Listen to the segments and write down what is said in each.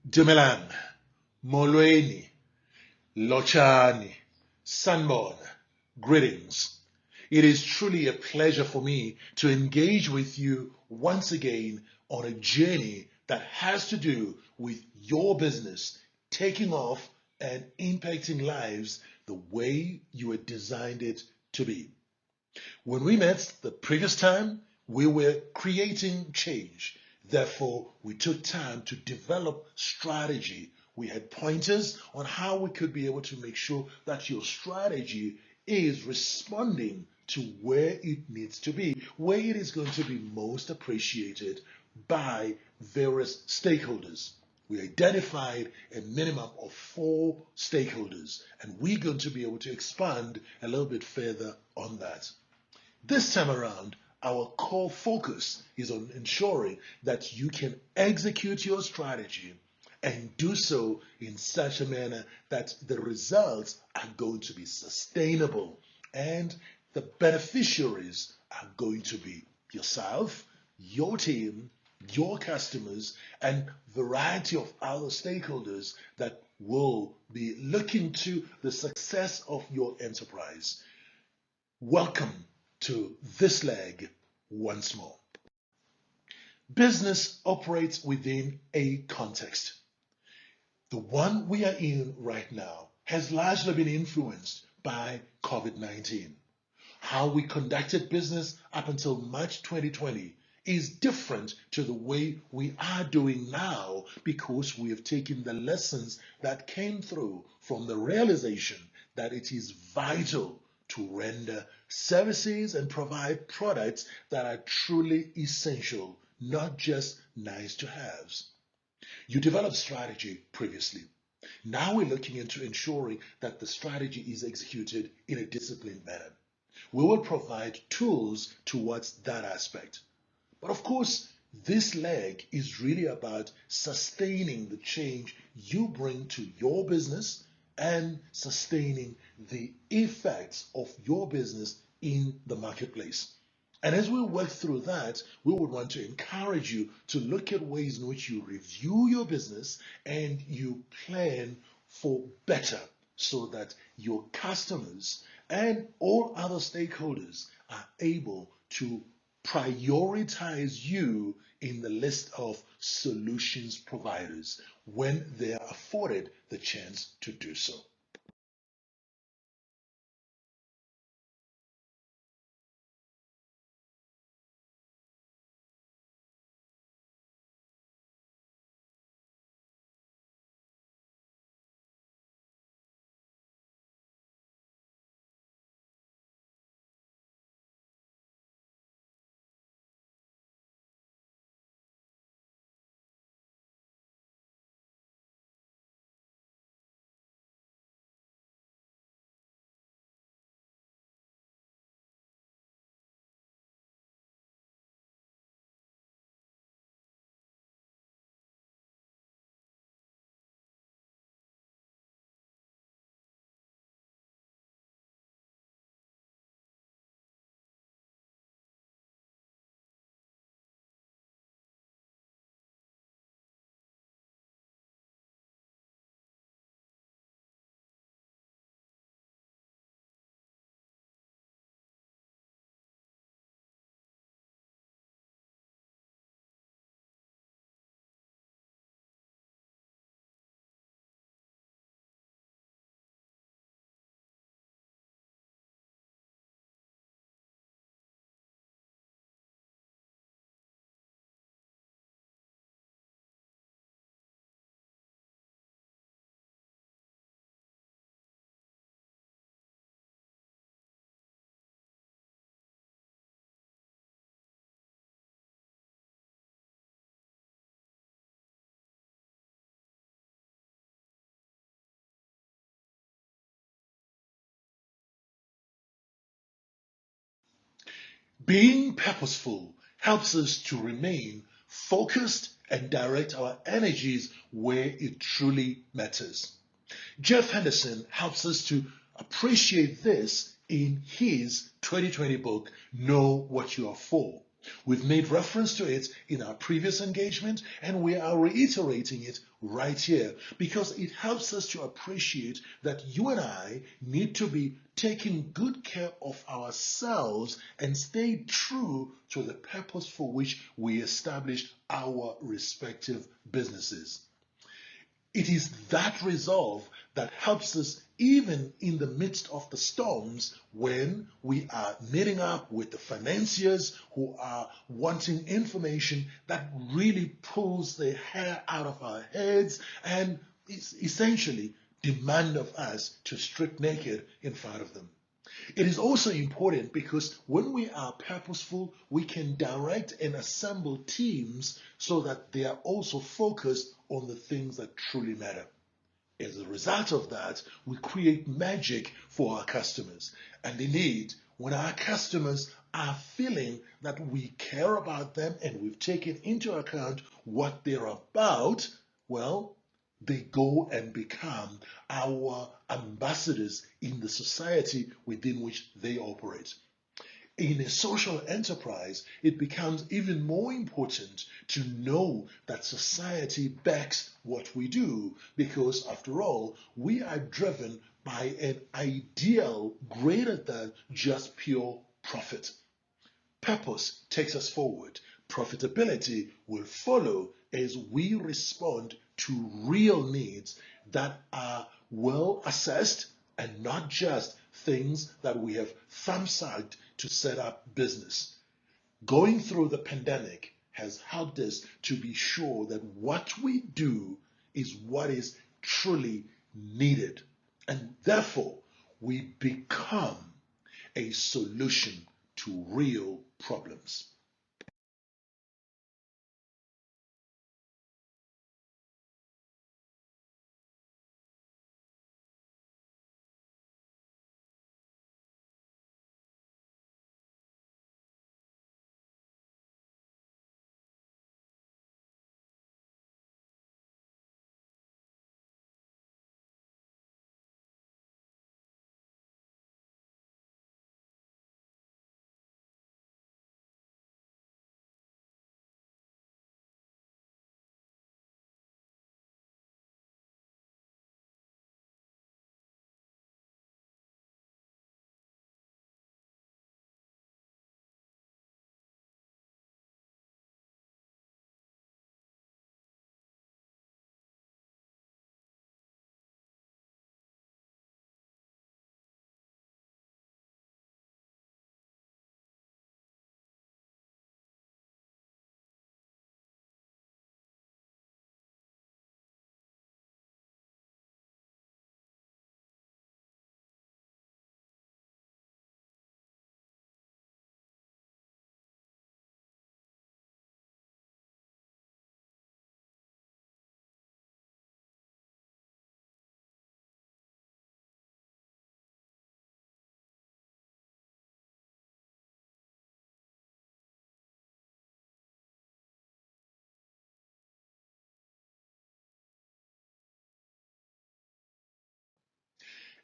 Dumelang, Molweni, Lochani, Sanborn, greetings. It is truly a pleasure for me to engage with you once again on a journey that has to do with your business taking off and impacting lives the way you had designed it to be. When we met the previous time, we were creating change. Therefore, we took time to develop strategy. We had pointers on how we could be able to make sure that your strategy is responding to where it needs to be, where it is going to be most appreciated by various stakeholders. We identified a minimum of 4 stakeholders, and we're going to be able to expand a little bit further on that. This time around, our core focus is on ensuring that you can execute your strategy and do so in such a manner that the results are going to be sustainable and the beneficiaries are going to be yourself, your team, your customers, and variety of other stakeholders that will be looking to the success of your enterprise. Welcome to this leg once more. Business operates within a context. The one we are in right now has largely been influenced by COVID-19. How we conducted business up until March 2020 is different to the way we are doing now because we have taken the lessons that came through from the realization that it is vital to render services and provide products that are truly essential, not just nice to haves. You developed strategy previously. Now we're looking into ensuring that the strategy is executed in a disciplined manner. We will provide tools towards that aspect. But of course, this leg is really about sustaining the change you bring to your business and sustaining the effects of your business in the marketplace. And as we work through that, we would want to encourage you to look at ways in which you review your business and you plan for better so that your customers and all other stakeholders are able to prioritize you in the list of solutions providers when they are afforded the chance to do so. Being purposeful helps us to remain focused and direct our energies where it truly matters. Jeff Henderson helps us to appreciate this in his 2020 book, Know What You Are For. We've made reference to it in our previous engagement, and we are reiterating it right here because it helps us to appreciate that you and I need to be taking good care of ourselves and stay true to the purpose for which we established our respective businesses. It is that resolve that helps us even in the midst of the storms when we are meeting up with the financiers who are wanting information that really pulls the hair out of our heads and essentially demand of us to strip naked in front of them. It is also important because when we are purposeful, we can direct and assemble teams so that they are also focused on the things that truly matter. As a result of that, we create magic for our customers. And indeed, when our customers are feeling that we care about them and we've taken into account what they're about, well, they go and become our ambassadors in the society within which they operate. In a social enterprise, it becomes even more important to know that society backs what we do because, after all, we are driven by an ideal greater than just pure profit. Purpose takes us forward. Profitability will follow as we respond to real needs that are well assessed and not just things that we have thumbsucked to set up business. Going through the pandemic has helped us to be sure that what we do is what is truly needed. And therefore, we become a solution to real problems.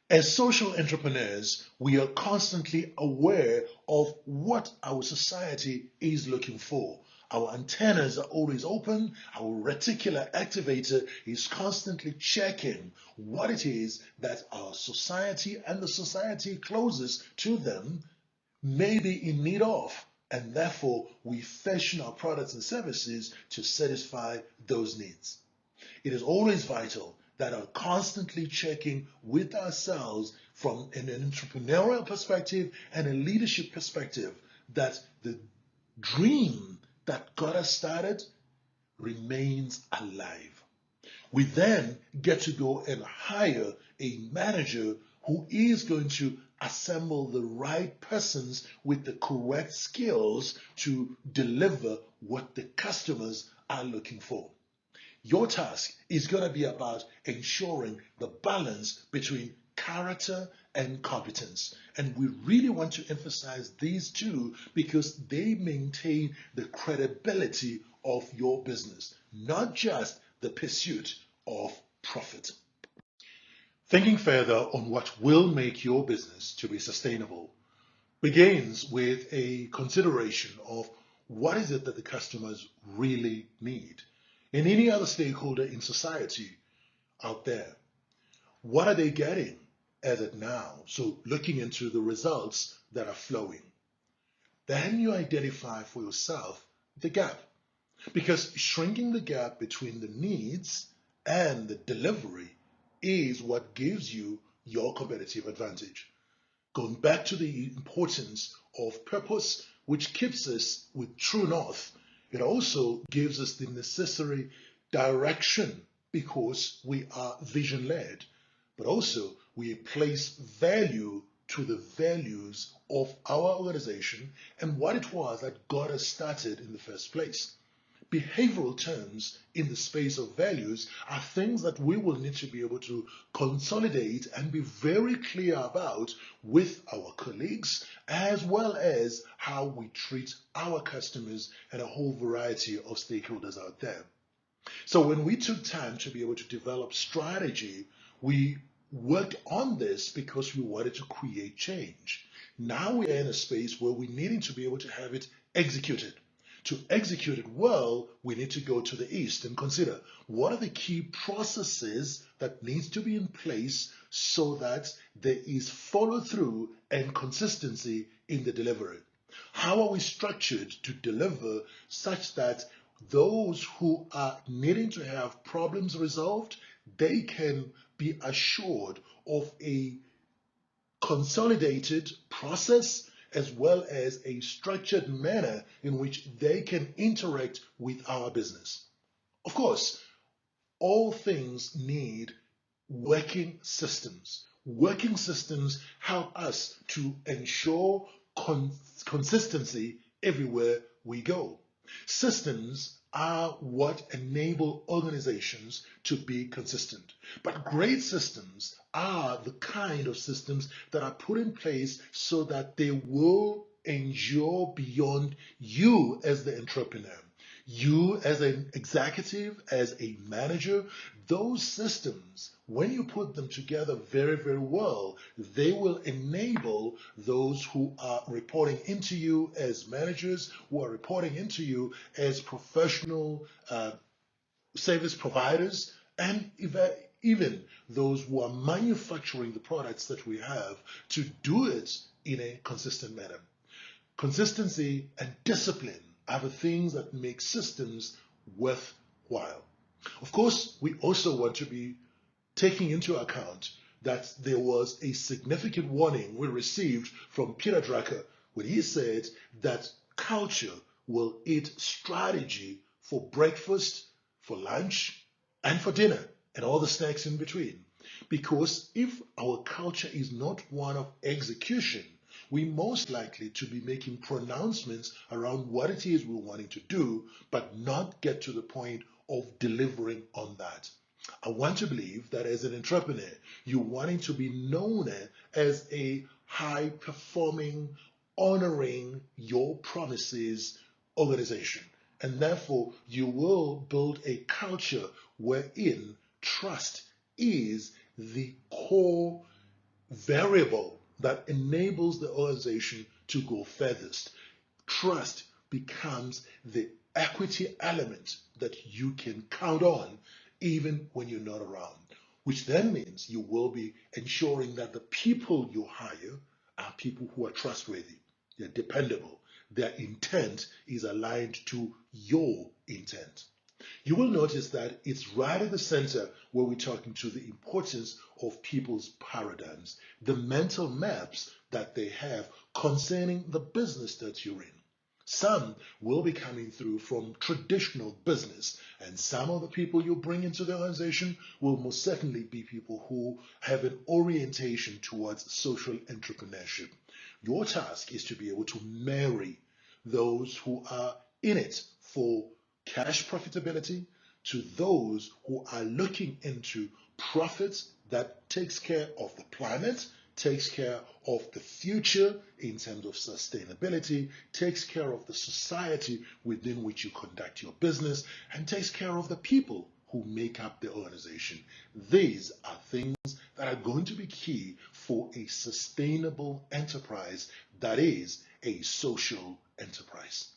As social entrepreneurs, we are constantly aware of what our society is looking for. Our antennas are always open. Our reticular activator is constantly checking what it is that our society and the society closest to them may be in need of. And therefore, we fashion our products and services to satisfy those needs. It is always vital that are constantly checking with ourselves from an entrepreneurial perspective and a leadership perspective that the dream that got us started remains alive. We then get to go and hire a manager who is going to assemble the right persons with the correct skills to deliver what the customers are looking for. Your task is going to be about ensuring the balance between character and competence. And we really want to emphasize these two because they maintain the credibility of your business, not just the pursuit of profit. Thinking further on what will make your business to be sustainable begins with a consideration of what is it that the customers really need? And any other stakeholder in society out there, what are they getting as it now? So looking into the results that are flowing. Then you identify for yourself the gap. Because shrinking the gap between the needs and the delivery is what gives you your competitive advantage. Going back to the importance of purpose, which keeps us with true north, it also gives us the necessary direction because we are vision led, but also we place value to the values of our organization and what it was that got us started in the first place. Behavioral terms in the space of values are things that we will need to be able to consolidate and be very clear about with our colleagues, as well as how we treat our customers and a whole variety of stakeholders out there. So when we took time to be able to develop strategy, we worked on this because we wanted to create change. Now we are in a space where we needing to be able to have it executed. To execute it well, we need to go to the east and consider what are the key processes that needs to be in place so that there is follow through and consistency in the delivery. How are we structured to deliver such that those who are needing to have problems resolved, they can be assured of a consolidated process as well as a structured manner in which they can interact with our business. Of course, all things need working systems. Working systems help us to ensure consistency everywhere we go. Systems are what enable organizations to be consistent. But great systems are the kind of systems that are put in place so that they will endure beyond you as the entrepreneur. You as an executive, as a manager, those systems, when you put them together very, very well, they will enable those who are reporting into you as managers, who are reporting into you as professional service providers, and even those who are manufacturing the products that we have to do it in a consistent manner. Consistency and discipline are the things that make systems worthwhile. Of course, we also want to be taking into account that there was a significant warning we received from Peter Drucker when he said that culture will eat strategy for breakfast, for lunch, and for dinner, and all the snacks in between. Because if our culture is not one of execution, we're most likely to be making pronouncements around what it is we're wanting to do, but not get to the point of delivering on that. I want to believe that as an entrepreneur, you're wanting to be known as a high-performing, honoring your promises organization. And therefore, you will build a culture wherein trust is the core variable that enables the organization to go furthest. Trust becomes the equity element that you can count on even when you're not around, which then means you will be ensuring that the people you hire are people who are trustworthy, they're dependable, their intent is aligned to your intent. You will notice that it's right at the center where we're talking to the importance of people's paradigms, the mental maps that they have concerning the business that you're in. Some will be coming through from traditional business, and some of the people you bring into the organization will most certainly be people who have an orientation towards social entrepreneurship. Your task is to be able to marry those who are in it for cash profitability to those who are looking into profits that takes care of the planet, takes care of the future in terms of sustainability, takes care of the society within which you conduct your business, and takes care of the people who make up the organization. These are things that are going to be key for a sustainable enterprise that is a social enterprise.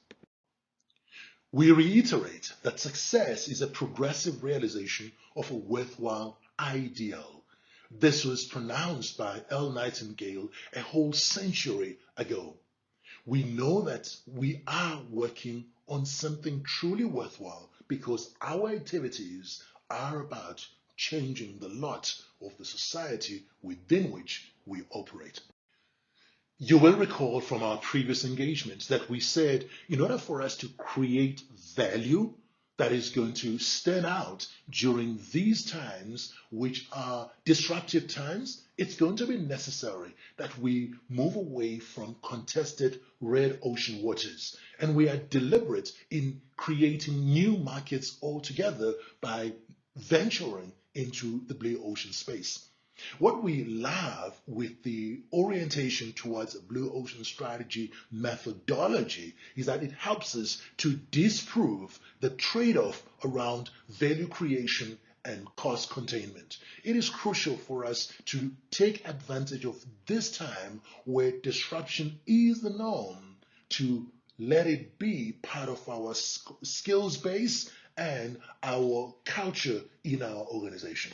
We reiterate that success is a progressive realization of a worthwhile ideal. This was pronounced by L. Nightingale a whole century ago. We know that we are working on something truly worthwhile because our activities are about changing the lot of the society within which we operate. You will recall from our previous engagements that we said in order for us to create value that is going to stand out during these times, which are disruptive times, it's going to be necessary that we move away from contested red ocean waters. And we are deliberate in creating new markets altogether by venturing into the blue ocean space. What we love with the orientation towards a blue ocean strategy methodology is that it helps us to disprove the trade-off around value creation and cost containment. It is crucial for us to take advantage of this time where disruption is the norm, to let it be part of our skills base and our culture in our organization.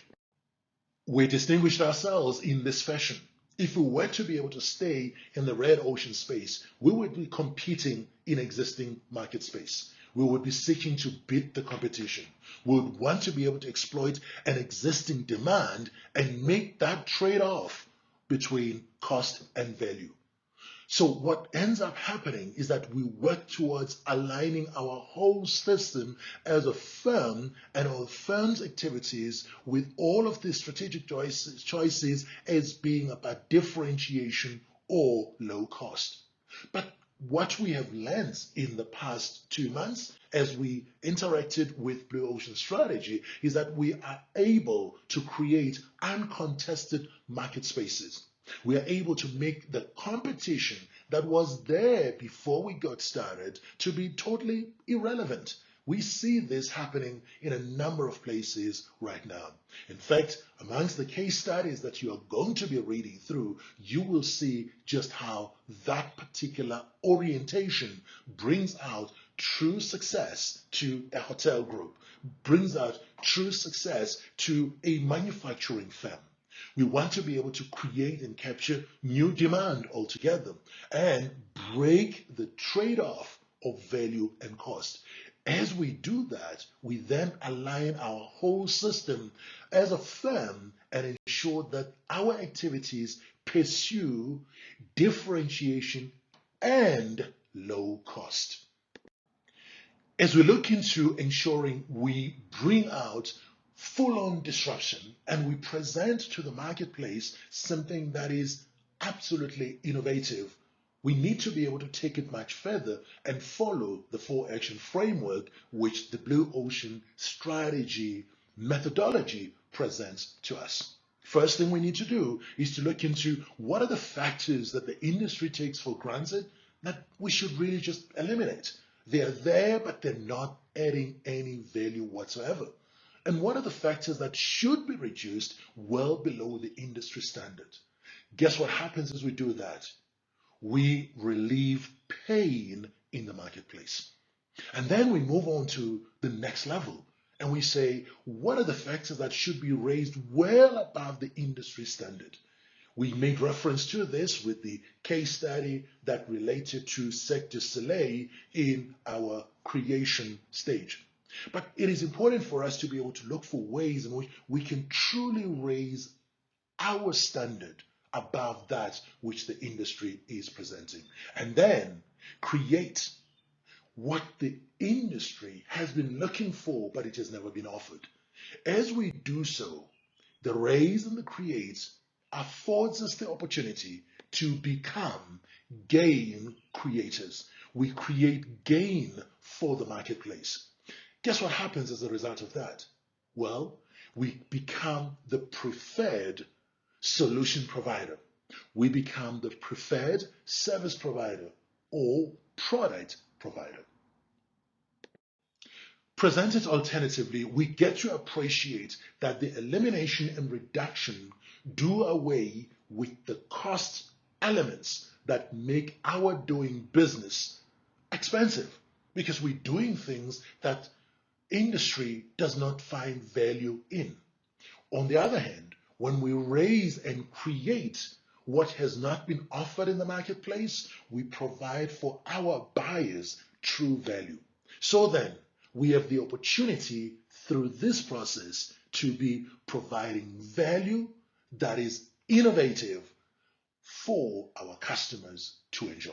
We distinguished ourselves in this fashion. If we were to be able to stay in the red ocean space, we would be competing in existing market space. We would be seeking to beat the competition. We would want to be able to exploit an existing demand and make that trade-off between cost and value. So what ends up happening is that we work towards aligning our whole system as a firm and our firm's activities with all of the strategic choices as being about differentiation or low cost. But what we have learned in the past 2 months as we interacted with Blue Ocean Strategy is that we are able to create uncontested market spaces. We are able to make the competition that was there before we got started to be totally irrelevant. We see this happening in a number of places right now. In fact, amongst the case studies that you are going to be reading through, you will see just how that particular orientation brings out true success to a hotel group, brings out true success to a manufacturing firm. We want to be able to create and capture new demand altogether and break the trade-off of value and cost. As we do that, we then align our whole system as a firm and ensure that our activities pursue differentiation and low cost. As we look into ensuring we bring out full-on disruption and we present to the marketplace something that is absolutely innovative, we need to be able to take it much further and follow the 4-action framework which the Blue Ocean Strategy methodology presents to us. First thing we need to do is to look into what are the factors that the industry takes for granted that we should really just eliminate. They are there, but they're not adding any value whatsoever. And what are the factors that should be reduced well below the industry standard? Guess what happens as we do that? We relieve pain in the marketplace. And then we move on to the next level and we say, what are the factors that should be raised well above the industry standard? We made reference to this with the case study that related to Cirque du Soleil in our creation stage. But it is important for us to be able to look for ways in which we can truly raise our standard above that which the industry is presenting, and then create what the industry has been looking for, but it has never been offered. As we do so, the raise and the create affords us the opportunity to become gain creators. We create gain for the marketplace. Guess what happens as a result of that? Well, we become the preferred solution provider. We become the preferred service provider or product provider. Presented alternatively, we get to appreciate that the elimination and reduction do away with the cost elements that make our doing business expensive. because we're doing things that industry does not find value in. On the other hand, when we raise and create what has not been offered in the marketplace, we provide for our buyers true value. So then, we have the opportunity through this process to be providing value that is innovative for our customers to enjoy.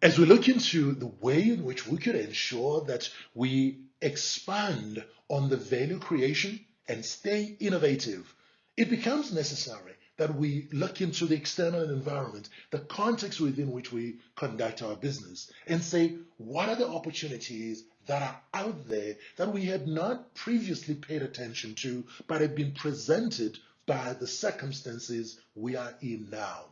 As we look into the way in which we could ensure that we expand on the value creation and stay innovative, it becomes necessary that we look into the external environment, the context within which we conduct our business, and say, what are the opportunities that are out there that we had not previously paid attention to, but have been presented by the circumstances we are in now?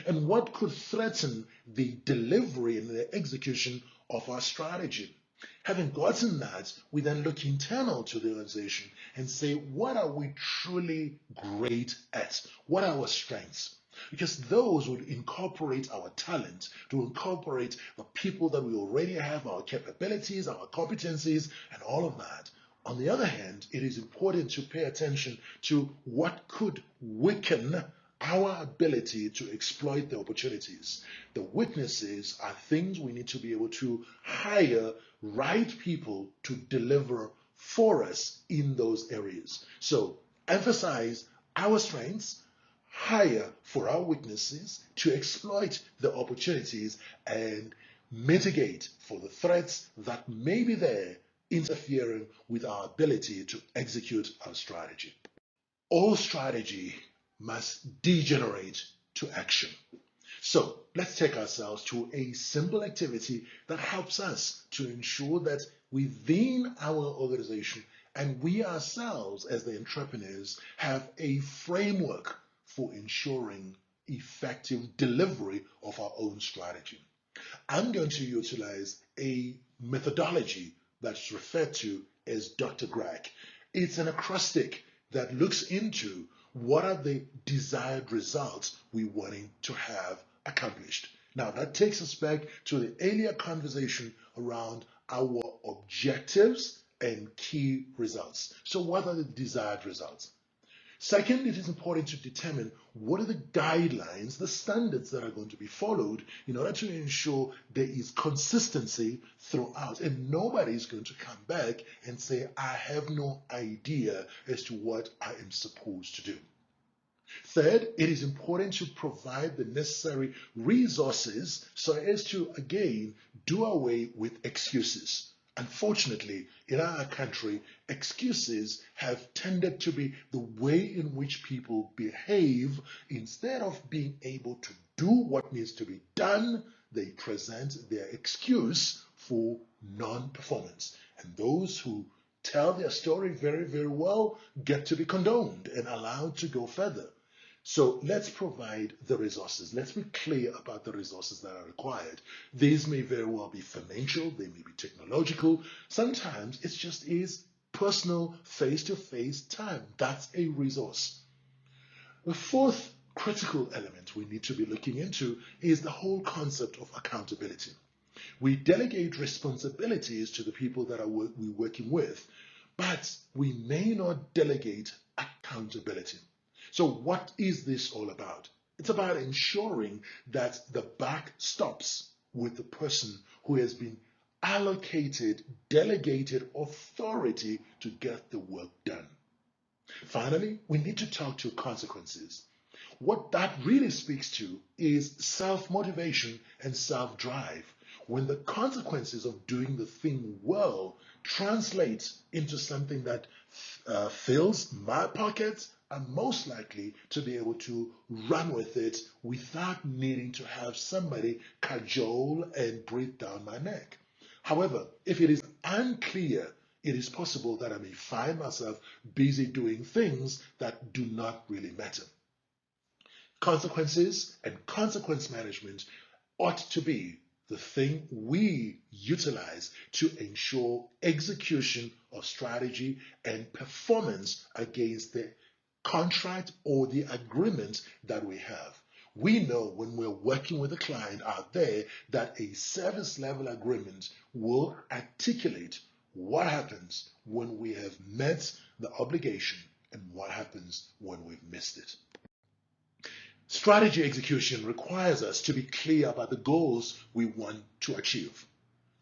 And what could threaten the delivery and the execution of our strategy? Having gotten that, we then look internal to the organization and say, what are we truly great at? What are our strengths? Because those would incorporate our talent, to incorporate the people that we already have, our capabilities, our competencies, and all of that. On the other hand, it is important to pay attention to what could weaken our ability to exploit the opportunities. The weaknesses are things we need to be able to hire right people to deliver for us in those areas. So emphasize our strengths, hire for our weaknesses to exploit the opportunities, and mitigate for the threats that may be there interfering with our ability to execute our strategy. All strategy must degenerate to action. So let's take ourselves to a simple activity that helps us to ensure that within our organization and we ourselves as the entrepreneurs have a framework for ensuring effective delivery of our own strategy. I'm going to utilize a methodology that's referred to as Dr. Greg. It's an acrostic that looks into what are the desired results we wanting to have accomplished. Now that takes us back to the earlier conversation around our objectives and key results. So what are the desired results? Second, it is important to determine what are the guidelines, the standards that are going to be followed in order to ensure there is consistency throughout. And nobody is going to come back and say, I have no idea as to what I am supposed to do. Third, it is important to provide the necessary resources so as to, again, do away with excuses. Unfortunately, in our country, excuses have tended to be the way in which people behave. Instead of being able to do what needs to be done, they present their excuse for non-performance. And those who tell their story very, very well get to be condoned and allowed to go further. So let's provide the resources. Let's be clear about the resources that are required. These may very well be financial, they may be technological. Sometimes it just is personal, face-to-face time. That's a resource. The fourth critical element we need to be looking into is the whole concept of accountability. We delegate responsibilities to the people that we're working with, but we may not delegate accountability. So what is this all about? It's about ensuring that the buck stops with the person who has been allocated, delegated authority to get the work done. Finally, we need to talk to consequences. What that really speaks to is self-motivation and self-drive. When the consequences of doing the thing well translates into something that fills my pockets, I'm most likely to be able to run with it without needing to have somebody cajole and breathe down my neck. However, if it is unclear, it is possible that I may find myself busy doing things that do not really matter. Consequences and consequence management ought to be the thing we utilize to ensure execution of strategy and performance against the contract or the agreement that we have. We know when we're working with a client out there that a service level agreement will articulate what happens when we have met the obligation and what happens when we've missed it. Strategy execution requires us to be clear about the goals we want to achieve.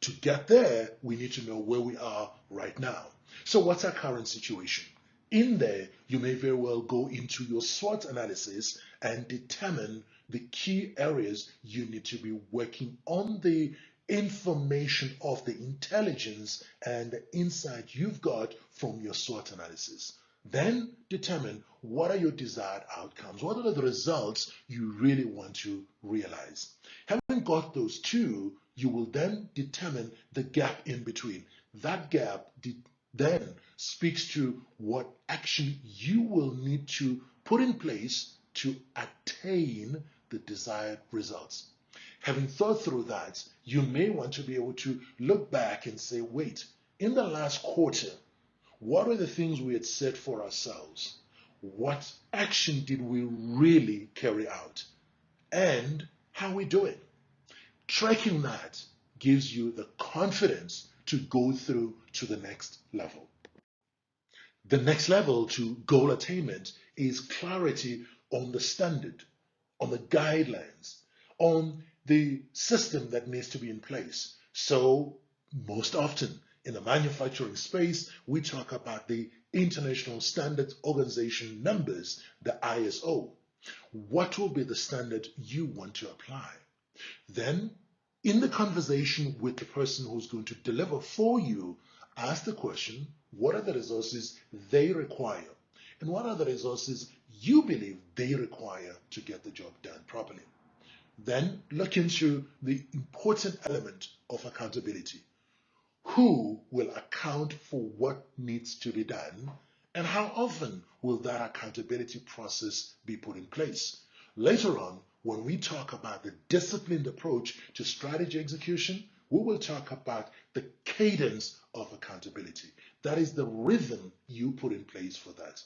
To get there, we need to know where we are right now. So what's our current situation? In there, you may very well go into your SWOT analysis and determine the key areas you need to be working on, the information of the intelligence and the insight you've got from your SWOT analysis. Then determine what are your desired outcomes, what are the results you really want to realize. Having got those two, you will then determine the gap in between. That gap then speaks to what action you will need to put in place to attain the desired results. Having thought through that, you may want to be able to look back and say, wait, in the last quarter, what were the things we had set for ourselves? What action did we really carry out? And how are we doing? Tracking that gives you the confidence to go through to the next level. The next level to goal attainment is clarity on the standard, on the guidelines, on the system that needs to be in place. So most often in the manufacturing space, we talk about the International Standards Organization numbers, the ISO. What will be the standard you want to apply? Then, in the conversation with the person who's going to deliver for you, ask the question, what are the resources they require? And what are the resources you believe they require to get the job done properly? Then look into the important element of accountability. Who will account for what needs to be done, and how often will that accountability process be put in place? Later on, when we talk about the disciplined approach to strategy execution, we will talk about the cadence of accountability. That is the rhythm you put in place for that.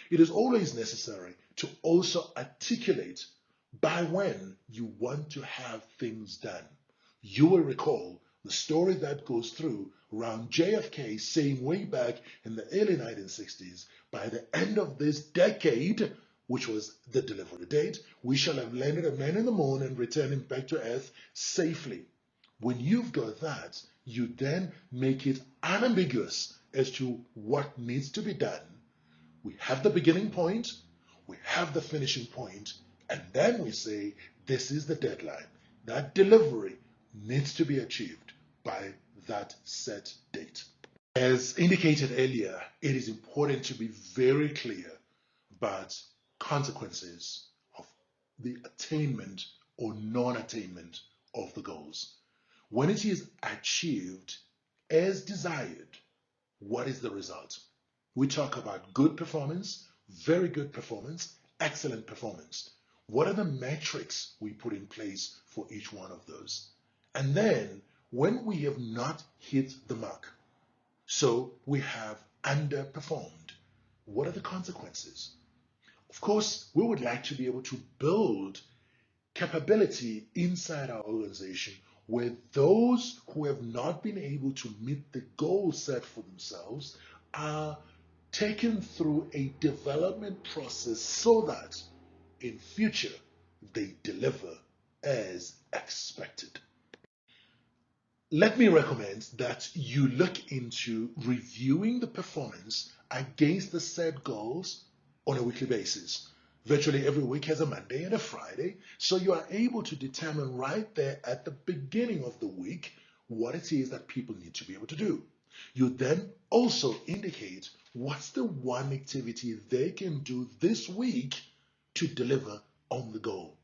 It is always necessary to also articulate by when you want to have things done. You will recall the story that goes through around JFK saying way back in the early 1960s, by the end of this decade, which was the delivery date, we shall have landed a man in the moon and returned him back to Earth safely. When you've got that, you then make it unambiguous as to what needs to be done. We have the beginning point, we have the finishing point, and then we say, this is the deadline. That delivery needs to be achieved by that set date. As indicated earlier, it is important to be very clear about consequences of the attainment or non-attainment of the goals. When it is achieved as desired, what is the result? We talk about good performance, very good performance, excellent performance. What are the metrics we put in place for each one of those? And then when we have not hit the mark, so we have underperformed, what are the consequences? Of course, we would like to be able to build capability inside our organization where those who have not been able to meet the goal set for themselves are taken through a development process so that in future they deliver as expected. Let me recommend that you look into reviewing the performance against the set goals on a weekly basis. Virtually every week has a Monday and a Friday, so you are able to determine right there at the beginning of the week what it is that people need to be able to do. You then also indicate what's the one activity they can do this week to deliver on the goal.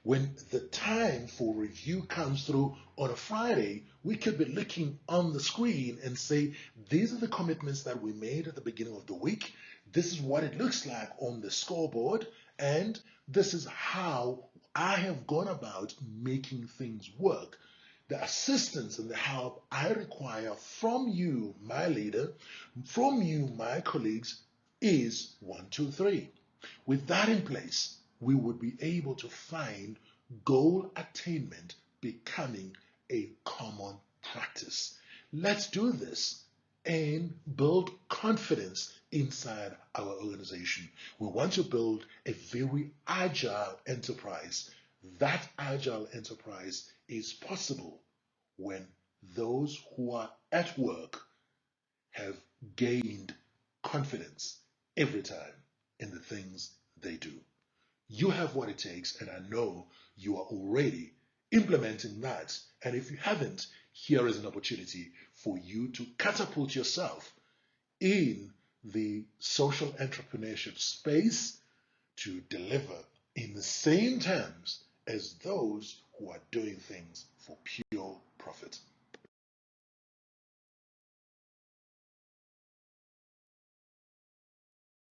When the time for review comes through on a Friday, we could be looking on the screen and say, these are the commitments that we made at the beginning of the week. This is what it looks like on the scoreboard, and this is how I have gone about making things work. The assistance and the help I require from you, my leader, from you, my colleagues, is 1, 2, 3. With that in place, we would be able to find goal attainment becoming a common practice. Let's do this and build confidence inside our organization. We want to build a very agile enterprise. That agile enterprise is possible when those who are at work have gained confidence every time in the things they do. You have what it takes, and I know you are already implementing that. And if you haven't, here is an opportunity for you to catapult yourself in the social entrepreneurship space to deliver in the same terms as those who are doing things for pure profit.